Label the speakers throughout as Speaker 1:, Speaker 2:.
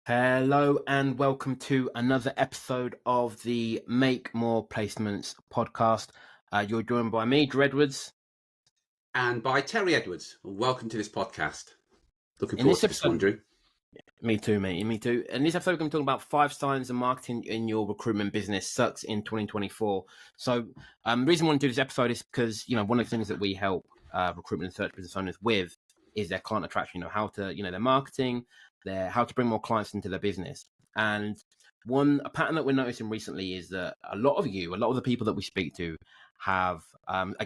Speaker 1: Hello and welcome to another episode of the Make More Placements podcast. You're joined by me, Drew Edwards.
Speaker 2: And by Terry Edwards. Welcome to this podcast. Looking
Speaker 1: In
Speaker 2: forward
Speaker 1: this
Speaker 2: to this one,
Speaker 1: episode,
Speaker 2: Drew.
Speaker 1: me too, mate. Me too. In this episode, we're going to talk about 5 signs of marketing in your recruitment business sucks in 2024. So, the reason I want to do this episode is because one of the things that we help recruitment and search business owners with is their client attraction. How to their marketing, how to bring more clients into their business. And a pattern that we're noticing recently is that a lot of the people that we speak to have,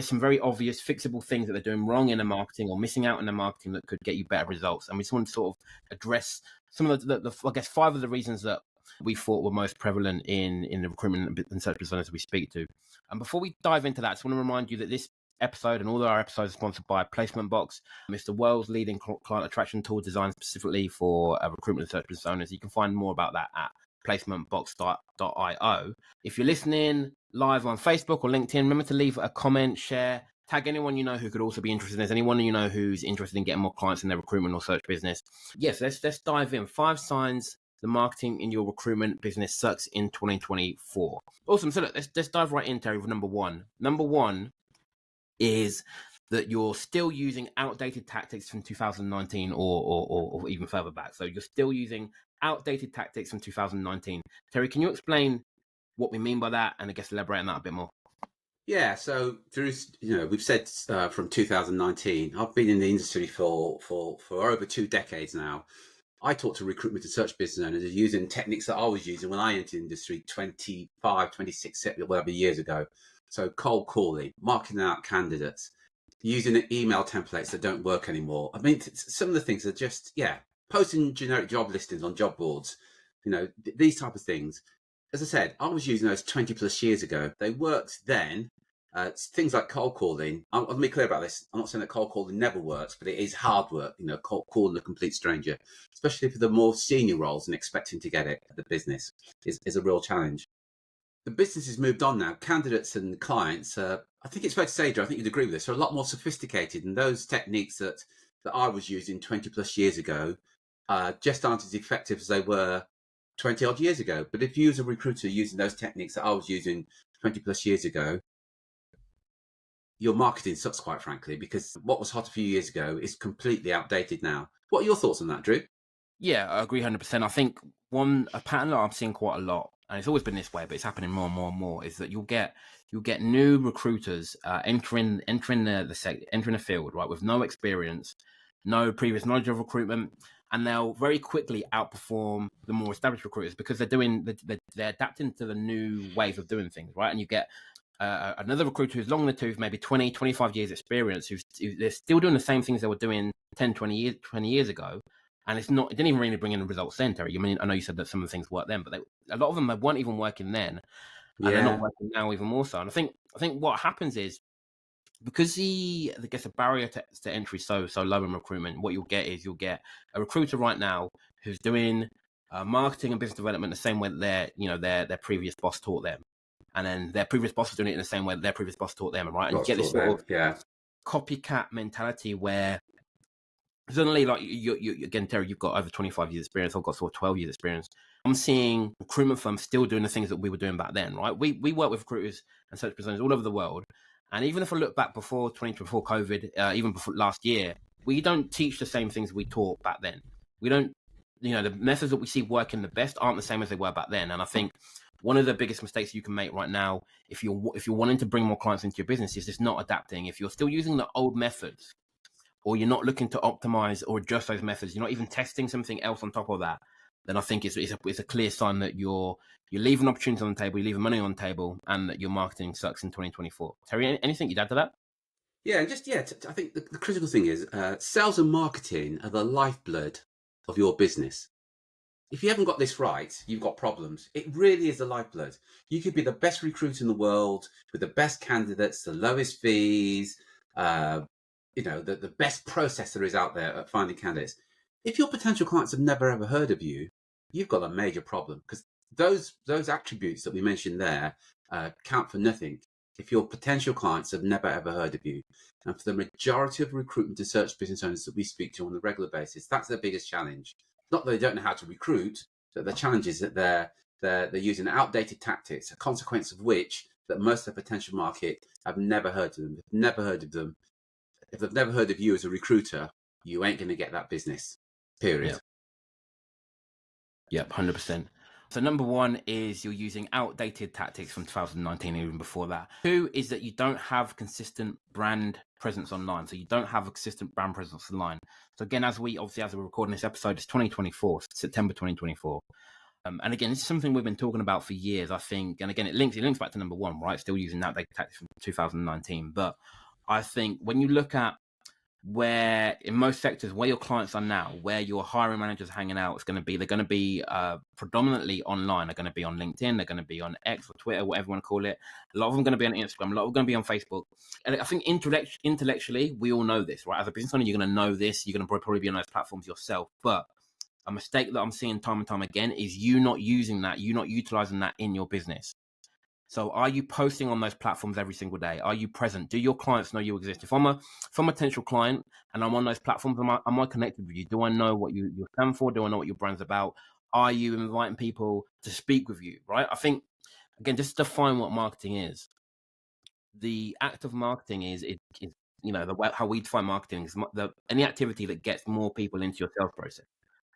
Speaker 1: some very obvious fixable things that they're doing wrong in the marketing or missing out in the marketing that could get you better results. And we just want to sort of address some of the 5 of the reasons that we thought were most prevalent in the recruitment and search personas we speak to. And before we dive into that, I just want to remind you that this episode and all of our episodes are sponsored by Placement Box. It's the world's leading client attraction tool designed specifically for recruitment and search personas. You can find more about that at placementbox.io. If you're listening live on Facebook or LinkedIn, remember to leave a comment, share, tag anyone you know who could also be interested in this, anyone you know who's interested in getting more clients in their recruitment or search business. Yes, let's dive in. 5 signs the marketing in your recruitment business sucks in 2024. Awesome. So look, let's dive right in, Terry, with number one. Number one is that you're still using outdated tactics from 2019 or even further back. So you're still using outdated tactics from 2019. Terry, can you explain what we mean by that and I guess elaborate on that a bit more?
Speaker 2: Yeah, so Drew, we've said from 2019, I've been in the industry for over 2 decades now. I talk to recruitment and search business owners using techniques that I was using when I entered the industry 25, 26, whatever years ago. So cold calling, marketing out candidates, using email templates that don't work anymore. I mean, some of the things are just, posting generic job listings on job boards, these type of things. As I said, I was using those 20 plus years ago. They worked then. Things like cold calling. I'll be clear about this. I'm not saying that cold calling never works, but it is hard work, calling a complete stranger, especially for the more senior roles and expecting to get it at the business is a real challenge. The business has moved on now. Candidates and clients, I think it's fair to say, Joe, I think you'd agree with this, are a lot more sophisticated. And those techniques that I was using 20 plus years ago just aren't as effective as they were 20 odd years ago. But if you as a recruiter using those techniques that I was using 20 plus years ago, your marketing sucks, quite frankly, because what was hot a few years ago is completely outdated now. What are your thoughts on that, Drew?
Speaker 1: Yeah, I agree 100%. I think a pattern that I'm seeing quite a lot, and it's always been this way, but it's happening more and more and more, is that you'll get new recruiters entering the field, right, with no experience, no previous knowledge of recruitment, and they'll very quickly outperform the more established recruiters because they're adapting to the new ways of doing things, right? And you get another recruiter who's long in the tooth, maybe 20, 25 years experience, they're still doing the same things they were doing 10, 20 years ago. And it didn't even really bring in the results then, Terry. I mean, I know you said that some of the things worked then, but a lot of them, they weren't even working then. And they're not working now even more so. And I think what happens is, because the barrier to entry is so low in recruitment, what you'll get a recruiter right now who's doing marketing and business development the same way that their previous boss taught them. And then their previous boss is doing it in the same way that their previous boss taught them, right? And you get this sort of copycat mentality where suddenly, like you again, Terry, you've got over 25 years experience. I've got sort of 12 years experience. I'm seeing recruitment firms still doing the things that we were doing back then, right? We work with recruiters and search personas all over the world. And even if I look back before COVID, even before last year, we don't teach the same things we taught back then. We don't, the methods that we see working the best aren't the same as they were back then. And I think one of the biggest mistakes you can make right now, if you're wanting to bring more clients into your business, is just not adapting. If you're still using the old methods, or you're not looking to optimize or adjust those methods, you're not even testing something else on top of that, then I think it's a clear sign that you're leaving opportunities on the table, you're leaving money on the table, and that your marketing sucks in 2024. Terry, anything you'd add to that?
Speaker 2: Yeah, I think the critical thing is sales and marketing are the lifeblood of your business. If you haven't got this right, you've got problems. It really is the lifeblood. You could be the best recruiter in the world with the best candidates, the lowest fees, the best process there is out there at finding candidates. If your potential clients have never ever heard of you, you've got a major problem, because those attributes that we mentioned there count for nothing if your potential clients have never ever heard of you. And for the majority of recruitment and search business owners that we speak to on a regular basis, that's their biggest challenge. not that they don't know how to recruit, but the challenge is that they're using outdated tactics, a consequence of which that most of the potential market have never heard of them. They've never heard of them. If they've never heard of you as a recruiter, you ain't going to get that business. Period.
Speaker 1: Yep, 100%. So number one is you're using outdated tactics from 2019, even before that. Two is that you don't have consistent brand presence online. So you don't have a consistent brand presence online. So again, as we're recording this episode, it's 2024, September 2024. And again, this is something we've been talking about for years, I think. And again, it links back to number one, right? Still using outdated tactics from 2019. But I think when you look at where in most sectors where your clients are now, where your hiring managers hanging out, they're going to be predominantly online. They're going to be on LinkedIn, they're going to be on X or Twitter, whatever you want to call it. A lot of them are going to be on Instagram, a lot of them are going to be on Facebook. And I think intellectually, we all know this, right? As a business owner, you're going to know this. You're going to probably be on those platforms yourself. But a mistake that I'm seeing time and time again is you not using that, you not utilizing that in your business. So are you posting on those platforms every single day? Are you present? Do your clients know you exist? If I'm a potential client and I'm on those platforms, am I connected with you? Do I know what you stand for? Do I know what your brand's about? Are you inviting people to speak with you, right? I think, again, just define what marketing is. The act of marketing is how we define marketing is any activity that gets more people into your sales process,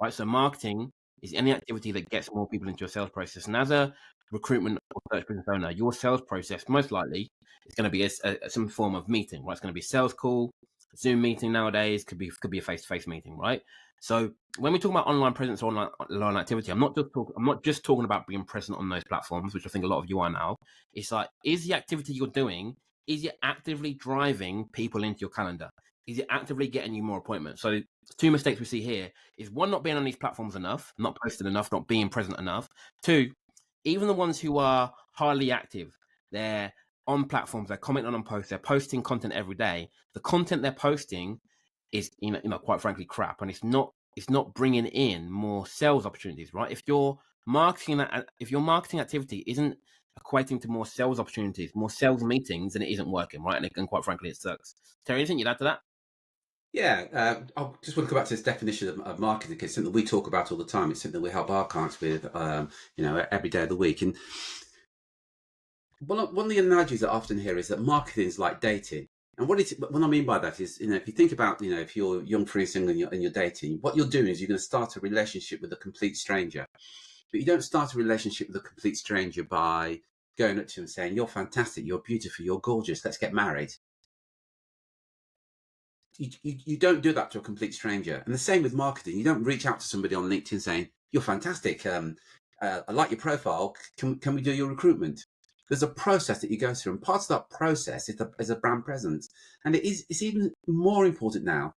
Speaker 1: right? So marketing is any activity that gets more people into your sales process. And as a recruitment or search business owner, your sales process most likely is going to be some form of meeting, right? It's going to be a sales call, Zoom meeting nowadays, could be a face-to-face meeting, right? So when we talk about online presence or online activity, I'm not just talking about being present on those platforms, which I think a lot of you are now. It's like, is the activity you're doing, is it actively driving people into your calendar? Is it actively getting you more appointments? So two mistakes we see here is one, not being on these platforms enough, not posting enough, not being present enough. Two, even the ones who are highly active, they're on platforms, they're commenting on posts, they're posting content every day. The content they're posting is, quite frankly, crap, and it's not bringing in more sales opportunities, right? If your marketing activity isn't equating to more sales opportunities, more sales meetings, then it isn't working, right? And quite frankly, it sucks. Terry, anything you'd add to that?
Speaker 2: Yeah, I just want to go back to this definition of marketing, because it's something that we talk about all the time. It's something that we help our clients with, every day of the week. And one of the analogies that I often hear is that marketing is like dating. And what I mean by that is, if you think about, if you're young, free, single, and you're dating, what you're doing is you're going to start a relationship with a complete stranger. But you don't start a relationship with a complete stranger by going up to them and saying, "You're fantastic, you're beautiful, you're gorgeous, let's get married." You don't do that to a complete stranger. And the same with marketing. You don't reach out to somebody on LinkedIn saying, "You're fantastic, I like your profile, can we do your recruitment?" There's a process that you go through, and part of that process is a brand presence. And it's even more important now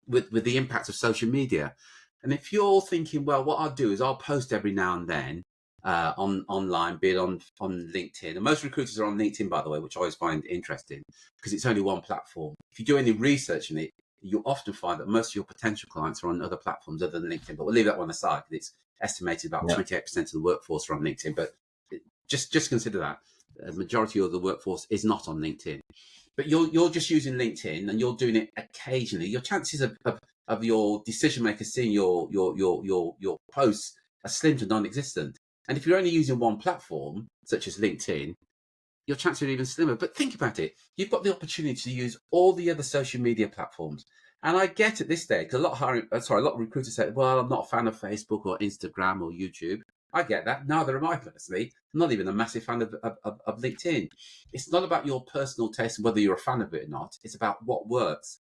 Speaker 2: with the impact of social media. And if you're thinking, well, what I'll do is I'll post every now and then online, be it on LinkedIn. And most recruiters are on LinkedIn, by the way, which I always find interesting because it's only one platform. If you do any research in it, you'll often find that most of your potential clients are on other platforms other than LinkedIn. But we'll leave that one aside because it's estimated about 28% of the workforce are on LinkedIn. But just consider that the majority of the workforce is not on LinkedIn. But you're just using LinkedIn and you're doing it occasionally. Your chances of your decision makers seeing your posts are slim to non-existent. And if you're only using one platform, such as LinkedIn, your chances are even slimmer. But think about it. You've got the opportunity to use all the other social media platforms. And I get at this stage, a lot of recruiters say, "Well, I'm not a fan of Facebook or Instagram or YouTube." I get that. Neither am I personally. I'm not even a massive fan of LinkedIn. It's not about your personal taste and whether you're a fan of it or not. It's about what works.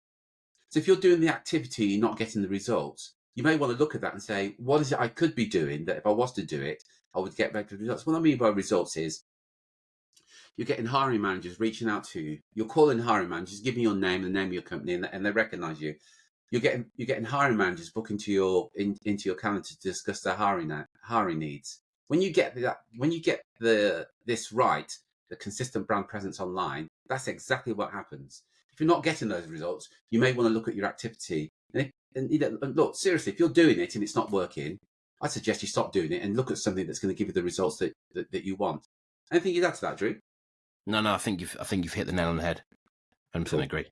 Speaker 2: So if you're doing the activity, you're not getting the results, you may want to look at that and say, what is it I could be doing that if I was to do it, I would get better results? What I mean by results is you're getting hiring managers reaching out to you. You're calling hiring managers, giving your name, the name of your company, and they recognize you. You're getting hiring managers book into your calendar to discuss their hiring needs. When you get this right, the consistent brand presence online, that's exactly what happens. If you're not getting those results, you may want to look at your activity. And look, seriously, if you're doing it and it's not working, I suggest you stop doing it and look at something that's going to give you the results that you want. Anything you'd add to that, Drew?
Speaker 1: No, I think you've hit the nail on the head. 100% agree.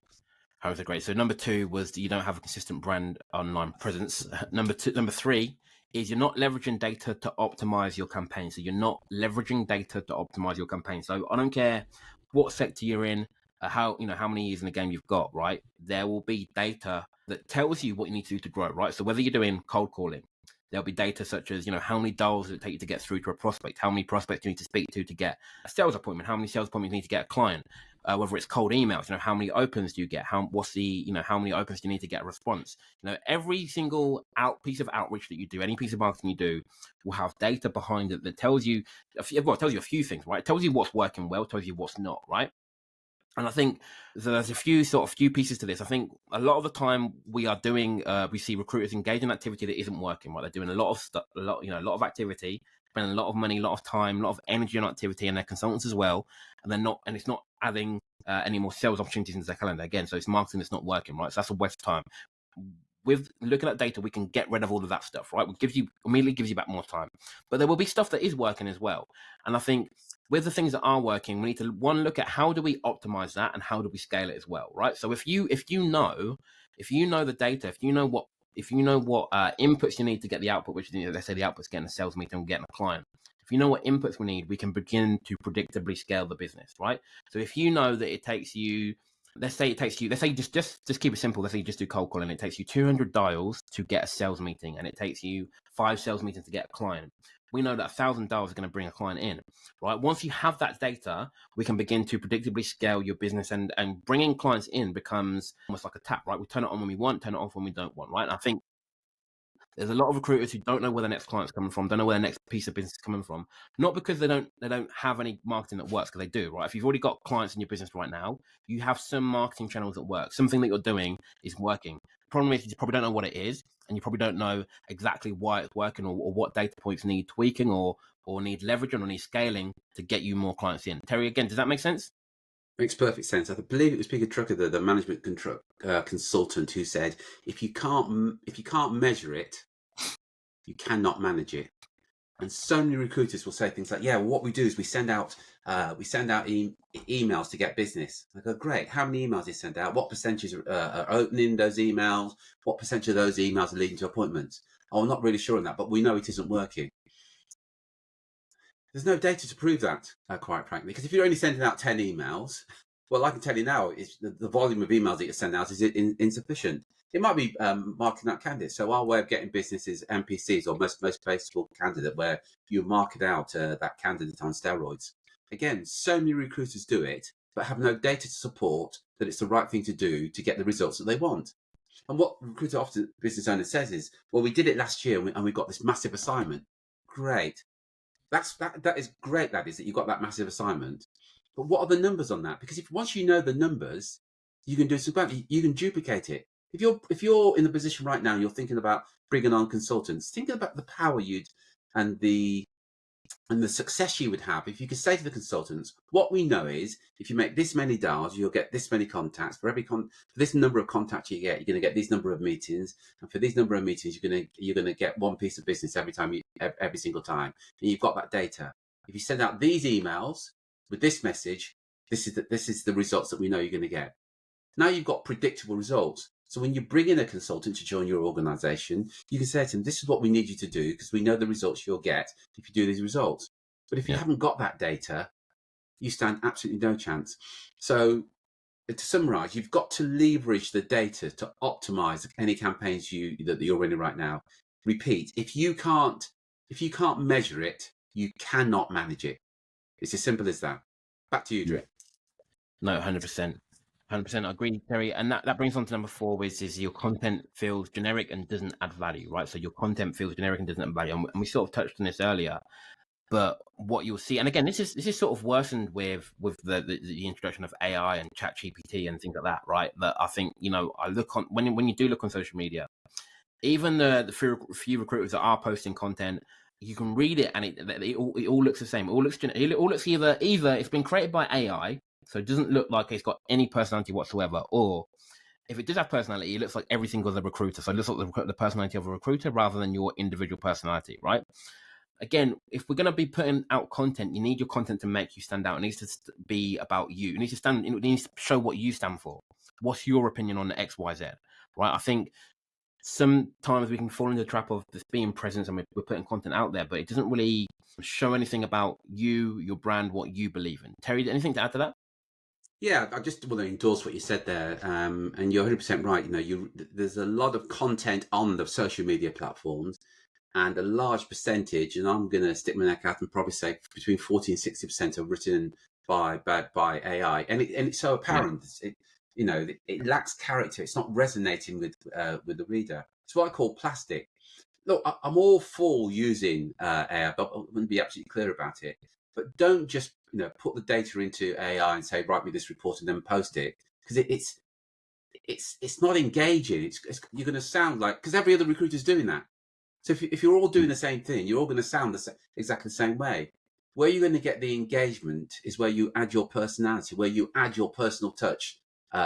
Speaker 1: How is it great? So number 2 was that you don't have a consistent brand online presence. Number 3 is you're not leveraging data to optimize your campaign. So you're not leveraging data to optimize your campaign. So I don't care what sector you're in, how many years in the game you've got, right? There will be data that tells you what you need to do to grow, right? So whether you're doing cold calling, there'll be data such as, how many dials does it take you to get through to a prospect? How many prospects do you need to speak to get a sales appointment? How many sales appointments do you need to get a client? Whether it's cold emails, how many opens do you get? How many opens do you need to get a response? Every single piece of outreach that you do, any piece of marketing you do, will have data behind it that tells you, it tells you a few things, right? It tells you what's working well, tells you what's not, right? And I think there's a few pieces to this. I think a lot of the time we see recruiters engage in activity that isn't working, right? They're doing a lot of stuff, a lot of activity, spending a lot of money, a lot of time, a lot of energy on activity, and their consultants as well. And it's not adding any more sales opportunities into their calendar again. So it's marketing that's not working, right? So that's a waste of time. With looking at data, we can get rid of all of that stuff, right? Immediately gives you back more time. But there will be stuff that is working as well. And I think with the things that are working, we need to look at how do we optimize that and how do we scale it as well, right? So if you know the data, if you know what inputs you need to get the output, which let's say the output's getting a sales meeting and getting a client. If you know what inputs we need, we can begin to predictably scale the business, right? So if you know that it takes you, let's say just keep it simple. Let's say you just do cold calling. It takes you 200 dials to get a sales meeting, and it takes you 5 sales meetings to get a client. We know that 1,000 dials are going to bring a client in, right? Once you have that data, we can begin to predictably scale your business, and bringing clients in becomes almost like a tap, right? We turn it on when we want, turn it off when we don't want, right? And I think there's a lot of recruiters who don't know where the next client's coming from, don't know where the next piece of business is coming from. Not because they don't have any marketing that works, because they do, right? If you've already got clients in your business right now, you have some marketing channels that work. Something that you're doing is working. The problem is you probably don't know what it is, and you probably don't know exactly why it's working, or what data points need tweaking or need leveraging or need scaling to get you more clients in. Terry, again, does that make sense?
Speaker 2: Makes perfect sense. I believe it was Peter Trucker, the management consultant, who said, if you can't measure it, you cannot manage it. And so many recruiters will say things like, "Yeah, well, what we do is we send out emails to get business." I go, "Great. How many emails do you send out? What percentage are opening those emails? What percentage of those emails are leading to appointments?" "Oh, I'm not really sure on that, but we know it isn't working." There's no data to prove that, quite frankly, because if you're only sending out 10 emails, well, I can tell you now, is the volume of emails that you send out is insufficient. It might be marking out candidates. So our way of getting business is MPCs, or most placeable candidate, where you market out that candidate on steroids. Again, so many recruiters do it, but have no data to support that it's the right thing to do to get the results that they want. And what recruiter, often business owner, says is, "Well, we did it last year and we got this massive assignment." Great. That is great, that is, that you got that massive assignment. But what are the numbers on that? Because once you know the numbers, you can do some, you can duplicate it. If you're in the position right now, you're thinking about bringing on consultants, thinking about the power and the success you would have if you could say to the consultants, "What we know is if you make this many dials, you'll get this many contacts. For this number of contacts you get, you're going to get this number of meetings, and for this number of meetings, you're going to get one piece of business every single time." And you've got that data. If you send out these emails with this message, this is the results that we know you're going to get. Now you've got predictable results. So when you bring in a consultant to join your organization, you can say to them, "This is what we need you to do, because we know the results you'll get if you do these results." But if you haven't got that data, you stand absolutely no chance. So to summarize, you've got to leverage the data to optimize any campaigns that you're running right now. Repeat, if you can't measure it, you cannot manage it. It's as simple as that. Back to you, Drew.
Speaker 1: No, 100%. 100%, I agree, Terry. And that brings on to number 4, which is your content feels generic and doesn't add value, right? So your content feels generic and doesn't add value. And we sort of touched on this earlier. But what you'll see, and again, this is sort of worsened with the introduction of AI and ChatGPT and things like that, right? That I think, I look on when you do look on social media, even the few recruiters that are posting content, you can read it and it all looks the same. It all looks either it's been created by AI, so it doesn't look like it's got any personality whatsoever, or if it does have personality, it looks like every single other recruiter. So it looks like the personality of a recruiter rather than your individual personality, right? Again, if we're going to be putting out content, you need your content to make you stand out. It needs to be about you. It needs to show what you stand for. what's your opinion on XYZ, right? I think sometimes we can fall into the trap of this being present and we're putting content out there, but it doesn't really show anything about you, your brand, what you believe in. Terry, anything to add to that?
Speaker 2: Yeah, I just want to endorse what you said there, and you're 100% right. There's a lot of content on the social media platforms, and a large percentage, and I'm going to stick my neck out and probably say between 40 and 60% are written by AI, and it's so apparent. It lacks character. It's not resonating with the reader. It's what I call plastic. Look, I'm all for using AI, but I want to be absolutely clear about it. But don't just put the data into AI and say write me this report and then post it, because it's not engaging. You're going to sound like, because every other recruiter is doing that. So if you're all doing the same thing, you're all going to sound exactly the same way. Where you're going to get the engagement is where you add your personality, where you add your personal touch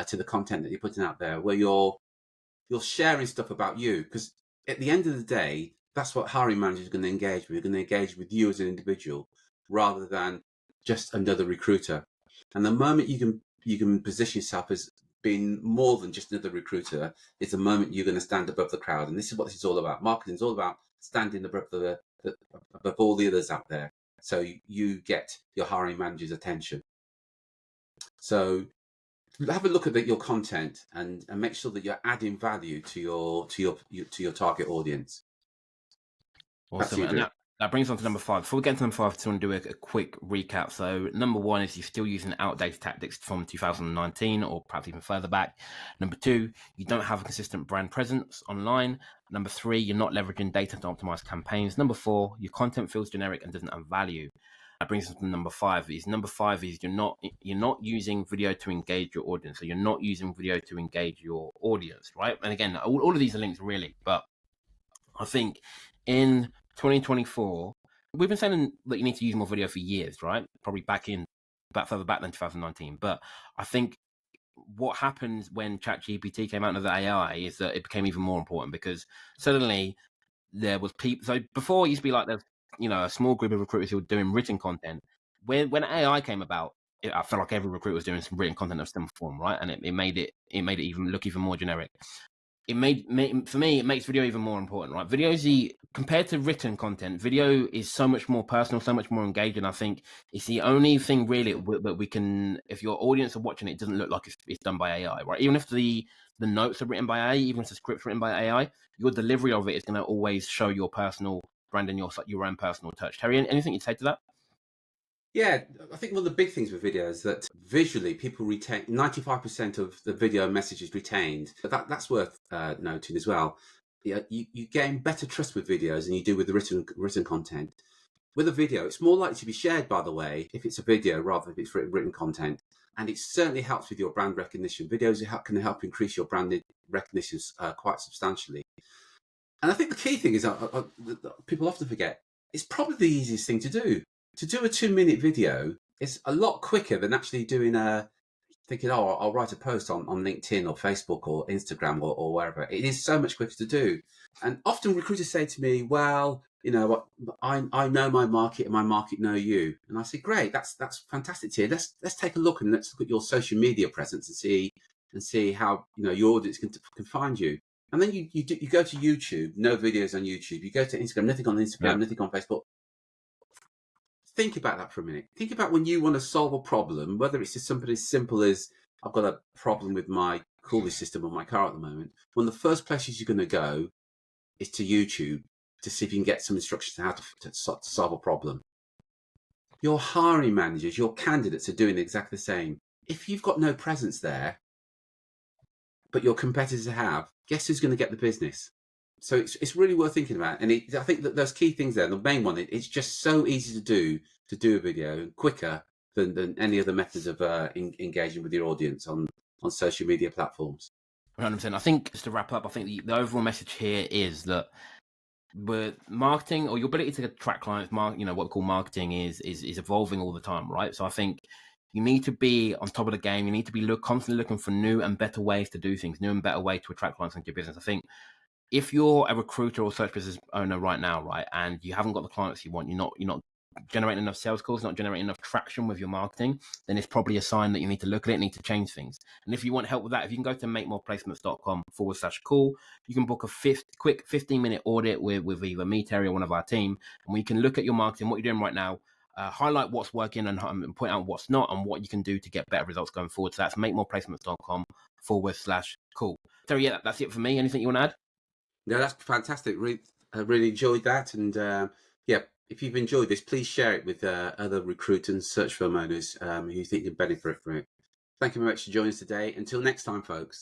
Speaker 2: to the content that you're putting out there, where you're sharing stuff about you. Because at the end of the day, that's what hiring managers are going to engage with. You're going to engage with you as an individual rather than just another recruiter. And the moment you can position yourself as being more than just another recruiter is the moment you're going to stand above the crowd. And this is what this is all about. Marketing is all about standing above above all the others out there, so you get your hiring manager's attention. So have a look at your content and make sure that you're adding value to your target audience.
Speaker 1: Awesome. And that brings on to number 5. Before we get into number 5, I just want to do a quick recap. So number 1 is you're still using outdated tactics from 2019 or perhaps even further back. Number 2, you don't have a consistent brand presence online. Number 3, you're not leveraging data to optimize campaigns. Number 4, your content feels generic and doesn't have value. That brings us to number 5. Number 5 is you're not using video to engage your audience. So you're not using video to engage your audience, right? And again, all of these are linked really, but I think in 2024, we've been saying that you need to use more video for years, right? Probably further back than 2019. But I think what happened when ChatGPT came out of the AI is that it became even more important, because suddenly there was people. So before it used to be like there's a small group of recruiters who were doing written content. When AI came about, I felt like every recruiter was doing some written content of some form, right? And it made it even look even more generic. For me, it makes video even more important, right? Compared to written content, video is so much more personal, so much more engaging. I think it's the only thing really that we can, if your audience are watching it, doesn't look like it's done by AI, right? Even if the notes are written by AI, even if the script's written by AI, your delivery of it is going to always show your personal brand and your own personal touch. Terry, anything you'd say to that?
Speaker 2: Yeah, I think one of the big things with video is that visually people retain 95% of the video messages retained. That's worth noting as well. You gain better trust with videos than you do with the written content. With a video, it's more likely to be shared, by the way, if it's a video rather than if it's written content. And it certainly helps with your brand recognition. Videos can help increase your brand recognition quite substantially. And I think the key thing is people often forget, it's probably the easiest thing to do. To do a 2-minute video is a lot quicker than actually doing thinking, I'll write a post on LinkedIn or Facebook or Instagram or wherever. It is so much quicker to do. And often recruiters say to me, well, I know my market and my market know you. And I say, great, that's fantastic to hear. Let's take a look and let's look at your social media presence and see how your audience can find you. And then you go to YouTube, no videos on YouTube. You go to Instagram, nothing on Instagram, nothing on Facebook. Think about that for a minute. Think about when you want to solve a problem, whether it's just something as simple as I've got a problem with my cooling system on my car at the moment. One of the first places you're going to go is to YouTube to see if you can get some instructions on how to solve a problem. Your hiring managers, your candidates are doing exactly the same. If you've got no presence there, but your competitors have, guess who's going to get the business? So it's really worth thinking about. And I think that there's key things there. The main one, it's just so easy to do a video, quicker than any other methods of engaging with your audience on social media platforms.
Speaker 1: 100%. I think, just to wrap up, I think the overall message here is that with marketing, or your ability to attract clients, what we call marketing is evolving all the time, right? So I think you need to be on top of the game. You need to be constantly looking for new and better ways to do things, new and better ways to attract clients into your business. I think if you're a recruiter or search business owner right now, right, and you haven't got the clients you want, you're not generating enough sales calls, not generating enough traction with your marketing, then it's probably a sign that you need to look at it, need to change things. And if you want help with that, if you can go to makemoreplacements.com/call, you can book a quick 15-minute audit with either me, Terry, or one of our team, and we can look at your marketing, what you're doing right now, highlight what's working and point out what's not, and what you can do to get better results going forward. So that's makemoreplacements.com/call. Terry, yeah, that's it for me. Anything you want to add?
Speaker 2: No, that's fantastic. I really enjoyed that. And yeah, if you've enjoyed this, please share it with other recruit and search firm owners who you think can benefit from it. Thank you very much for joining us today. Until next time, folks.